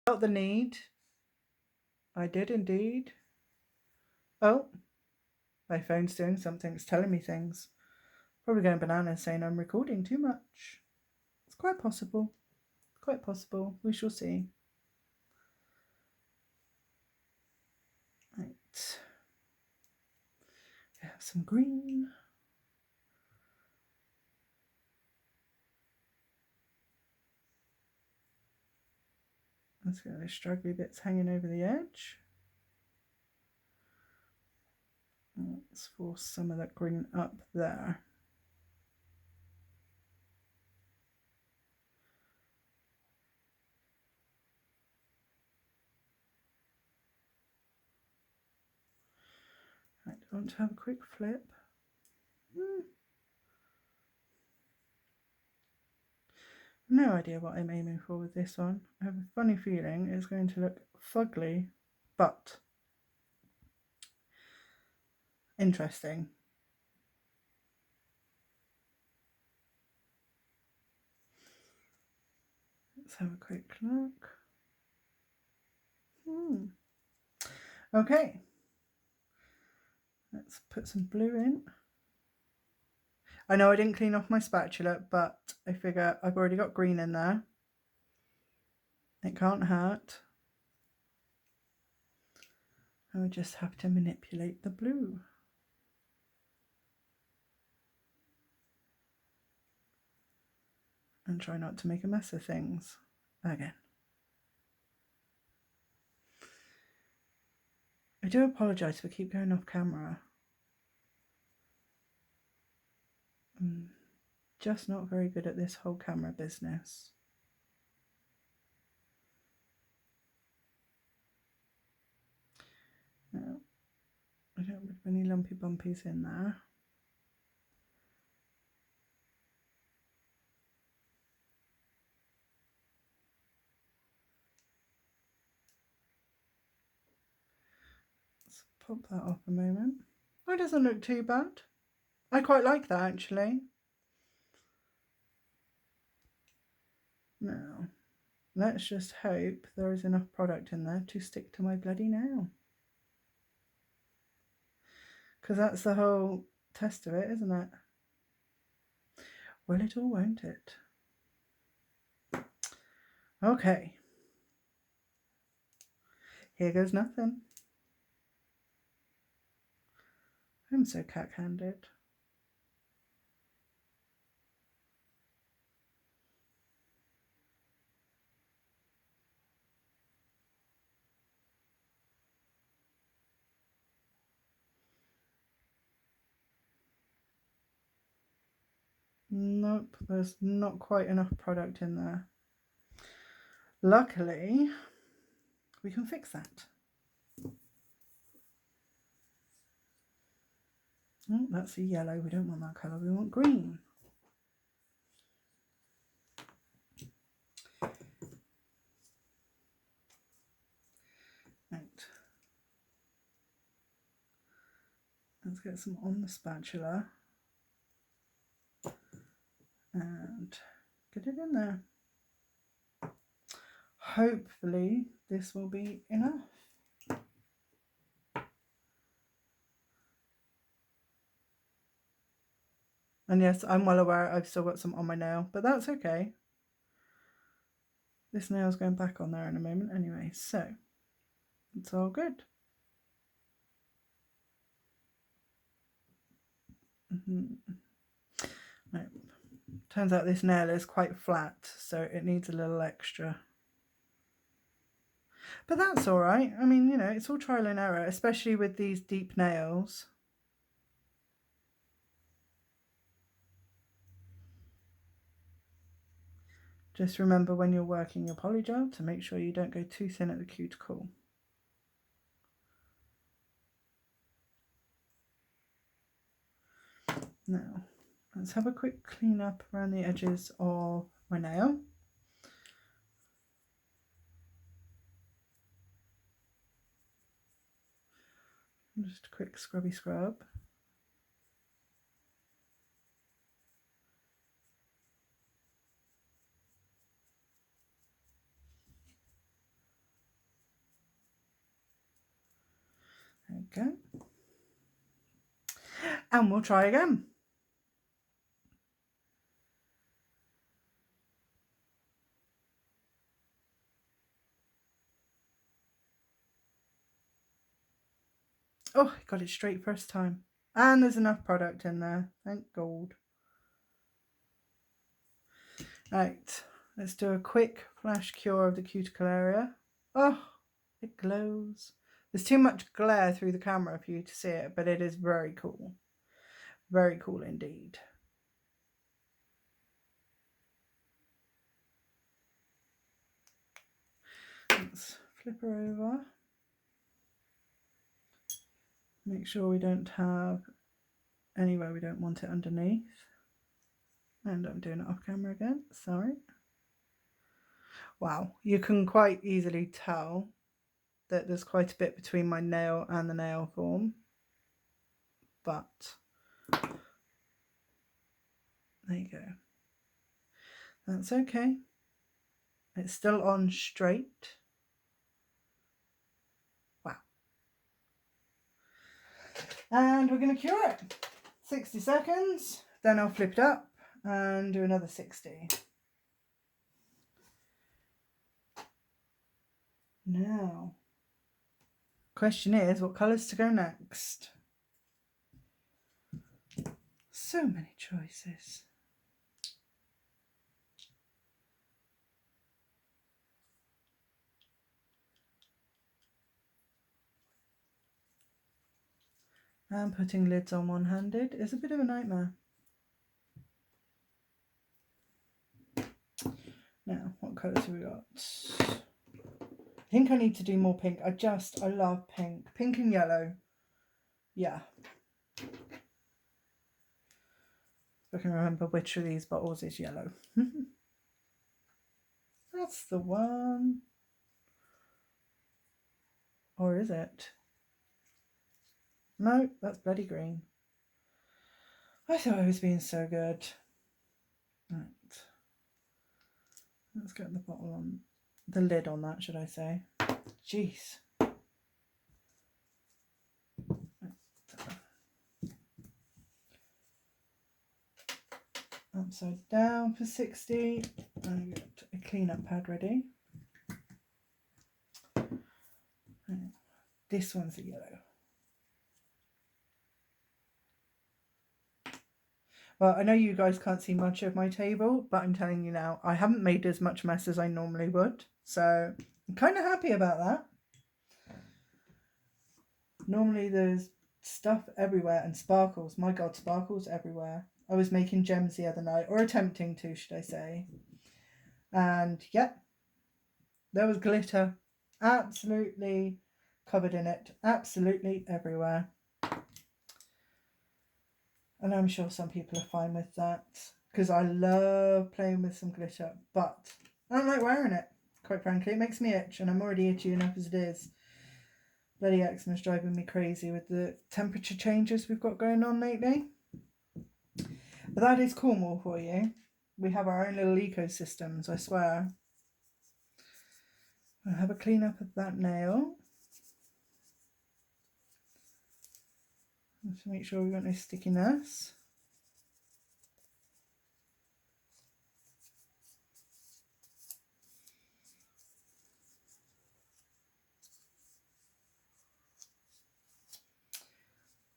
Felt the need. I did indeed. Oh, my phone's doing something. It's telling me things. Probably going bananas saying I'm recording too much. It's quite possible. Quite possible. We shall see. Right. We have some green. Let's get those straggly bits hanging over the edge. Let's force some of that green up there. Right, I want to have a quick flip. No idea what I'm aiming for with this one. I have a funny feeling it's going to look fugly, but interesting. Let's have a quick look. Okay, let's put some blue in. I know I didn't clean off my spatula, but I figure I've already got green in there. It can't hurt. I would just have to manipulate the blue. And try not to make a mess of things again. I do apologise for keep going off camera. I'm just not very good at this whole camera business. No, I don't have any lumpy bumpies in there. Let's pop that off a moment. Oh, it doesn't look too bad. I quite like that actually. Now, let's just hope there is enough product in there to stick to my bloody nail. Because that's the whole test of it, isn't it? Will it or won't it? Okay. Here goes nothing. I'm so cack-handed. Nope, there's not quite enough product in there. Luckily, we can fix that. Oh, that's a yellow. We don't want that colour. We want green. Right. Let's get some on the spatula and get it in there. Hopefully this will be enough. And yes, I'm well aware I've still got some on my nail, but that's okay. This nail's going back on there in a moment anyway, so it's all good. Right. Turns out this nail is quite flat, so it needs a little extra. But that's all right. I mean, you know, it's all trial and error, especially with these deep nails. Just remember when you're working your polygel to make sure you don't go too thin at the cuticle. Now, let's have a quick clean up around the edges of my nail. Just a quick scrubby scrub. we go. And we'll try again. Oh, I got it straight first time. And there's enough product in there. Thank God. Right, let's do a quick flash cure of the cuticle area. Oh, it glows. There's too much glare through the camera for you to see it, but it is very cool. Very cool indeed. Let's flip her over. Make sure we don't have anywhere we don't want it underneath. And I'm doing it off camera again, sorry. Wow, you can quite easily tell that there's quite a bit between my nail and the nail form. But there you go. That's okay. It's still on straight. Wow. And we're going to cure it. 60 seconds. Then I'll flip it up and do another 60. Now, question is, what colours to go next? So many choices. And putting lids on one-handed is a bit of a nightmare. Now, what colours have we got? I think I need to do more pink. I love pink. Pink and yellow. Yeah. I can remember which of these bottles is yellow. That's the one. Or is it? No, that's bloody green. I thought I was being so good. Right. Let's get the bottle on. The lid on that, should I say. Jeez. Upside down for 60. And get a clean-up pad ready. This one's a yellow. Well, I know you guys can't see much of my table, but I'm telling you now, I haven't made as much mess as I normally would. So I'm kind of happy about that. Normally there's stuff everywhere and sparkles. My God, sparkles everywhere. I was making gems the other night, or attempting to, should I say. And yeah, there was glitter absolutely covered in it. Absolutely everywhere. And I'm sure some people are fine with that, because I love playing with some glitter, but I don't like wearing it, quite frankly. It makes me itch, and I'm already itchy enough as it is. Bloody eczema's driving me crazy with the temperature changes we've got going on lately. But that is Cornwall for you. We have our own little ecosystems, I swear. I'll have a clean up of that nail. Just to make sure we've got no stickiness.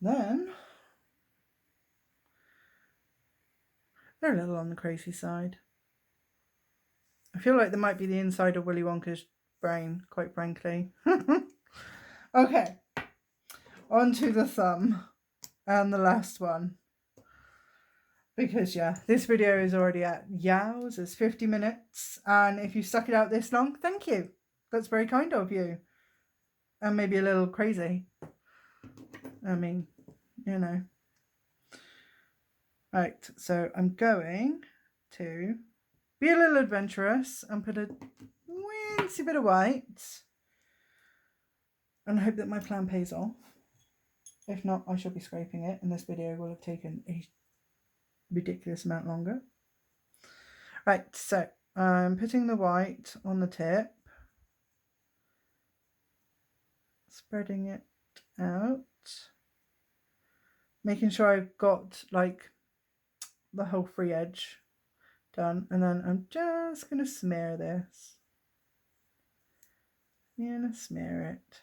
Then, they're a little on the crazy side. I feel like they might be the inside of Willy Wonka's brain, quite frankly. Okay, on to the thumb and the last one. Because yeah, this video is already at yows, it's 50 minutes. And if you stuck it out this long, thank you. That's very kind of you. And maybe a little crazy. I mean, you know. Right, so I'm going to be a little adventurous and put a wincy bit of white. And I hope that my plan pays off. If not, I shall be scraping it, and this video will have taken a ridiculous amount longer. Right, so I'm putting the white on the tip, spreading it out. making sure I've got like the whole free edge done, and then I'm just going to smear this. I'm going to smear it.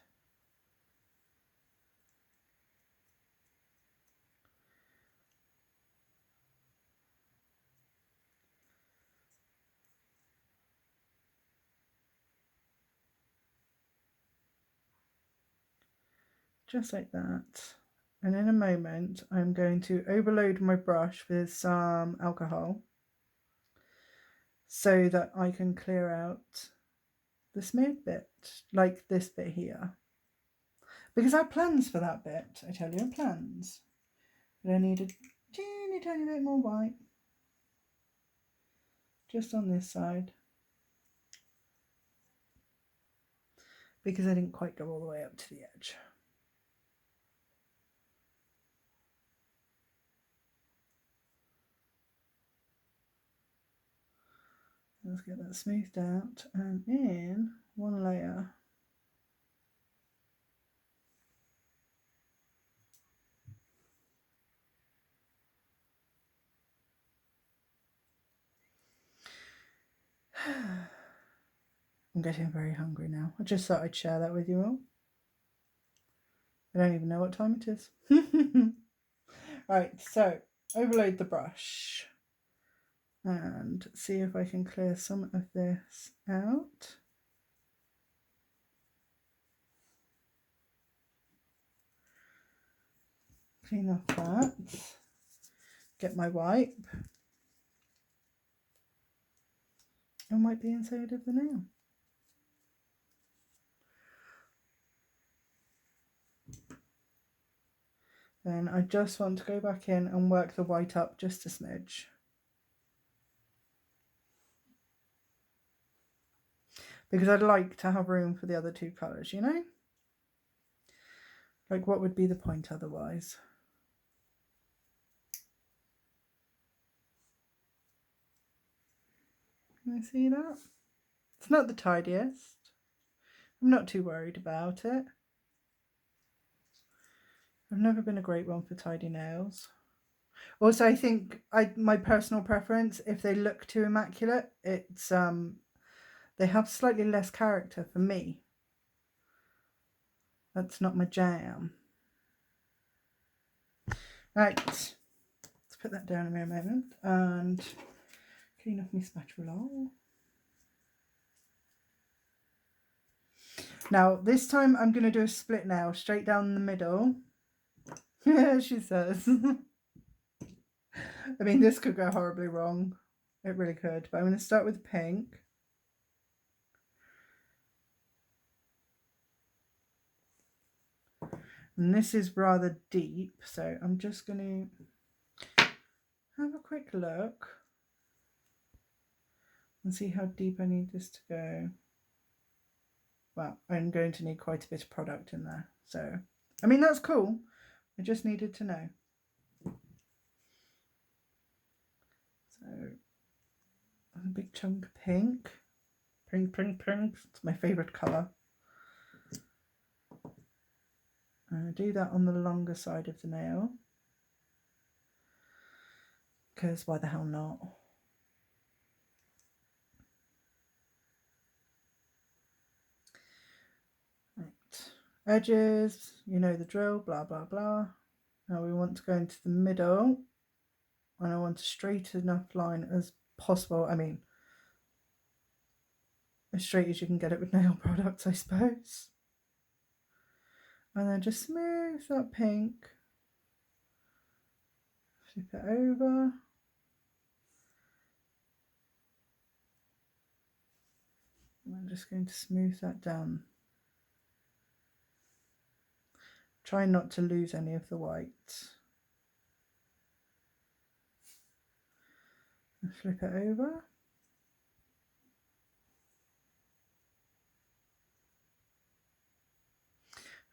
Just like that. And in a moment, I'm going to overload my brush with some alcohol so that I can clear out the smeared bit, like this bit here. Because I had plans for that bit, I tell you, plans. But I need a teeny tiny bit more white. Just on this side. Because I didn't quite go all the way up to the edge. Let's get that smoothed out, and in one layer. I'm getting very hungry now. I just thought I'd share that with you all. I don't even know what time it is. Right, so overload the brush and see if I can clear some of this out. Clean off that. Get my wipe and wipe the inside of the nail. Then I just want to go back in and work the white up just a smidge. Because I'd like to have room for the other two colours, you know? Like, what would be the point otherwise? Can you see that? It's not the tidiest. I'm not too worried about it. I've never been a great one for tidy nails. Also, I think my personal preference, if they look too immaculate, it's they have slightly less character for me. That's not my jam. Right, let's put that down in a moment and clean off my spatula. Now, this time I'm going to do a split nail straight down the middle. Yeah, she says. I mean, this could go horribly wrong. It really could. But I'm going to start with pink. And this is rather deep, so I'm just going to have a quick look and see how deep I need this to go. Well, I'm going to need quite a bit of product in there. So, I mean, that's cool. I just needed to know. So, a big chunk of pink. Pink, pink, pink. It's my favourite colour. Do that on the longer side of the nail. Because why the hell not? Right. Edges, you know the drill, blah, blah, blah. Now we want to go into the middle. And I want a straight enough line as possible. I mean, as straight as you can get it with nail products, I suppose. And then just smooth that pink. Flip it over. And I'm just going to smooth that down. Try not to lose any of the white. And flip it over.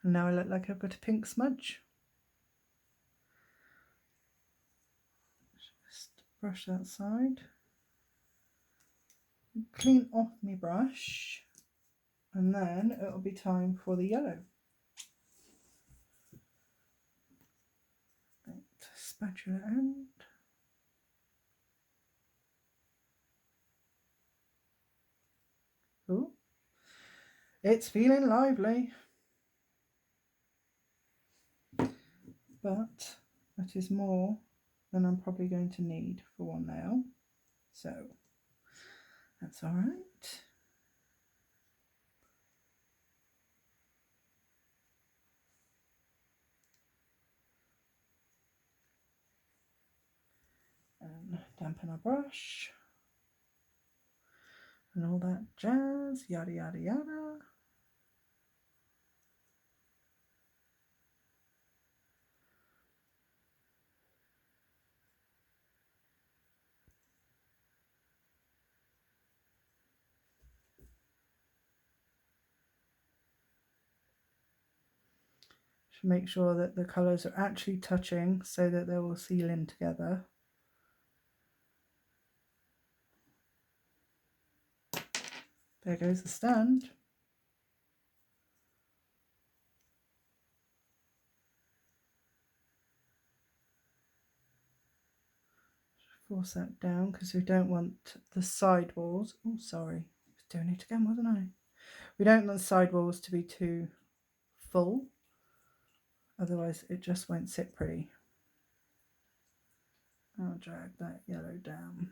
And now I look like I've got a pink smudge. Just brush that side. Clean off my brush. And then it'll be time for the yellow. spatula end. Ooh, it's feeling lively. But that is more than I'm probably going to need for one nail. So that's all right. And dampen our brush. And all that jazz, yada, yada, yada. Should make sure that the colours are actually touching so that they will seal in together. There goes the stand. Force that down because we don't want the side walls. Oh, sorry, I was doing it again, wasn't I? We don't want the side walls to be too full, otherwise it just won't sit pretty. I'll drag that yellow down.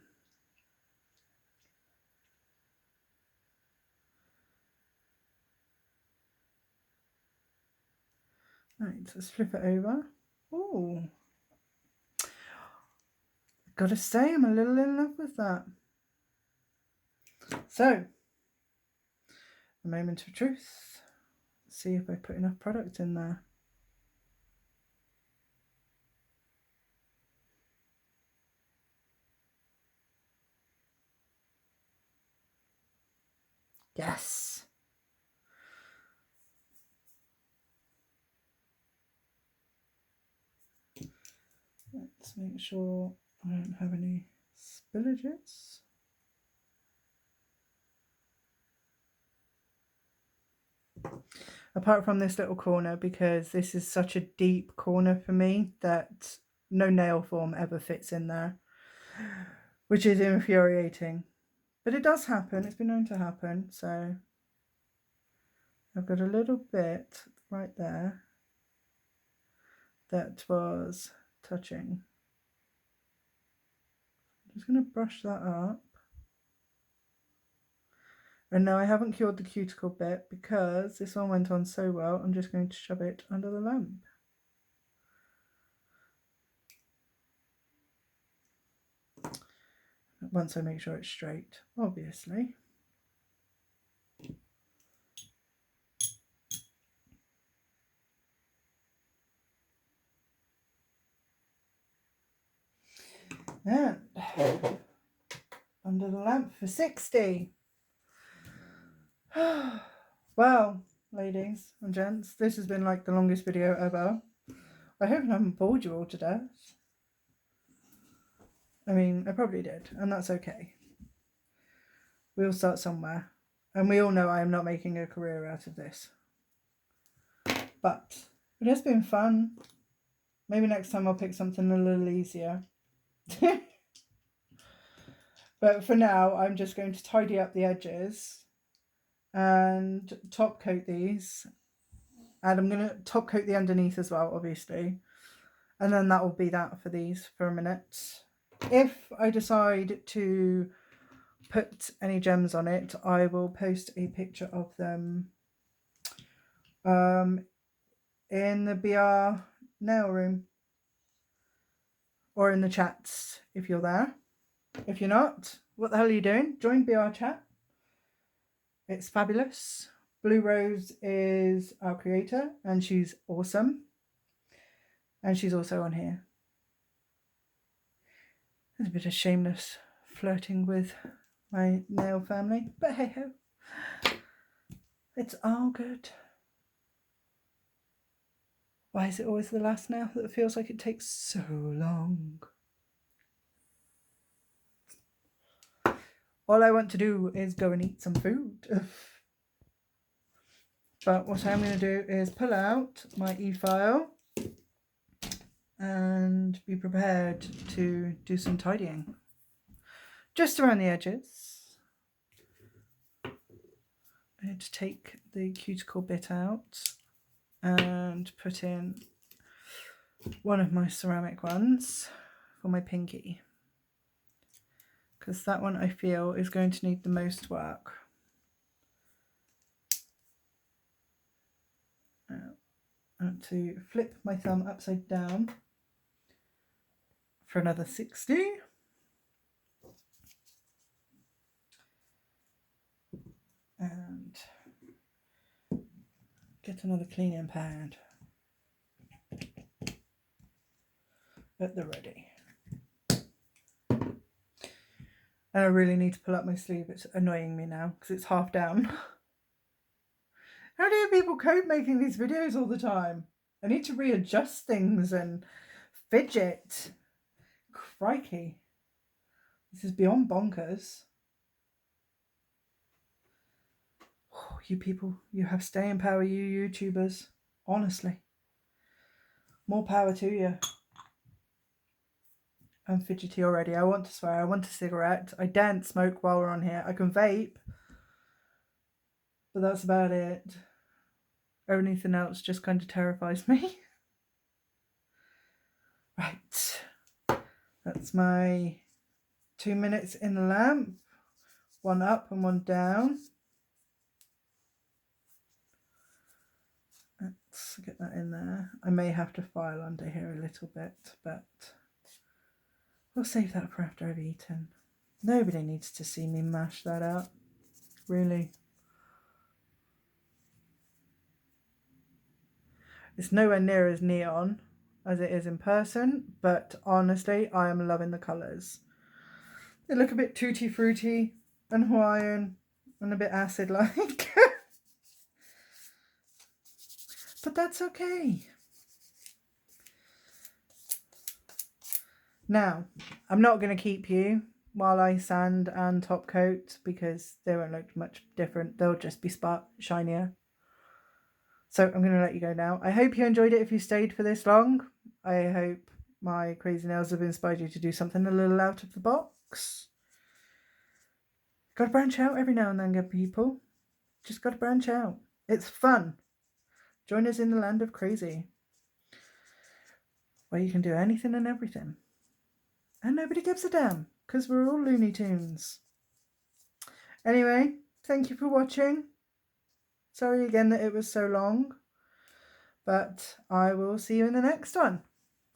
Right, so let's flip it over. Oh, gotta say, I'm a little in love with that. So, the moment of truth. Let's see if I put enough product in there. Yes. Let's make sure I don't have any spillages. Apart from this little corner, because this is such a deep corner for me that no nail form ever fits in there, which is infuriating. But it does happen, it's been known to happen, so I've got a little bit right there that was touching. I'm just going to brush that up. And now I haven't cured the cuticle bit because this one went on so well, I'm just going to shove it under the lamp. Once I make sure it's straight, obviously. And under the lamp for 60. Well, ladies and gents, this has been like the longest video ever. I hope I haven't bored you all to death. I mean, I probably did, and that's okay. We all start somewhere, and we all know I am not making a career out of this. But it has been fun. Maybe next time I'll pick something a little easier. But for now, I'm just going to tidy up the edges and top coat these. And I'm going to top coat the underneath as well, obviously. And then that will be that for these for a minute. If I decide to put any gems on it, I will post a picture of them in the BR nail room or in the chats if you're there. If you're not, what the hell are you doing? Join BR chat. It's fabulous. Blue Rose is our creator and she's awesome. And she's also on here. There's a bit of shameless flirting with my nail family, but hey ho, it's all good. Why is it always the last nail that feels like it takes so long? All I want to do is go and eat some food. But what I'm going to do is pull out my e-file and be prepared to do some tidying. Just around the edges. I'm going to take the cuticle bit out and put in one of my ceramic ones for my pinky, because that one I feel is going to need the most work. I want to flip my thumb upside down for another 60. And get another cleaning pad at the ready. And I really need to pull up my sleeve. It's annoying me now because it's half down. How do people cope making these videos all the time? I need to readjust things and fidget. Crikey. This is beyond bonkers. Oh, you people, you have staying power, you YouTubers. Honestly. More power to you. I'm fidgety already. I want to swear. I want a cigarette. I daren't smoke while we're on here. I can vape. But that's about it. Anything else just kind of terrifies me. Right. That's my 2 minutes in the lamp. One up and one down. Let's get that in there. I may have to file under here a little bit, but we'll save that for after I've eaten. Nobody needs to see me mash that up. Really. It's nowhere near as neon as it is in person, but honestly, I am loving the colours. They look a bit tutti fruity and Hawaiian and a bit acid-like. But that's okay. Now, I'm not going to keep you while I sand and top coat because they won't look much different. They'll just be shinier. So I'm going to let you go now. I hope you enjoyed it if you stayed for this long. I hope my crazy nails have inspired you to do something a little out of the box. Got to branch out every now and then, good people. Just got to branch out. It's fun. Join us in the land of crazy, where you can do anything and everything. And nobody gives a damn, because we're all Looney Tunes. Anyway, thank you for watching. Sorry again that it was so long, but I will see you in the next one.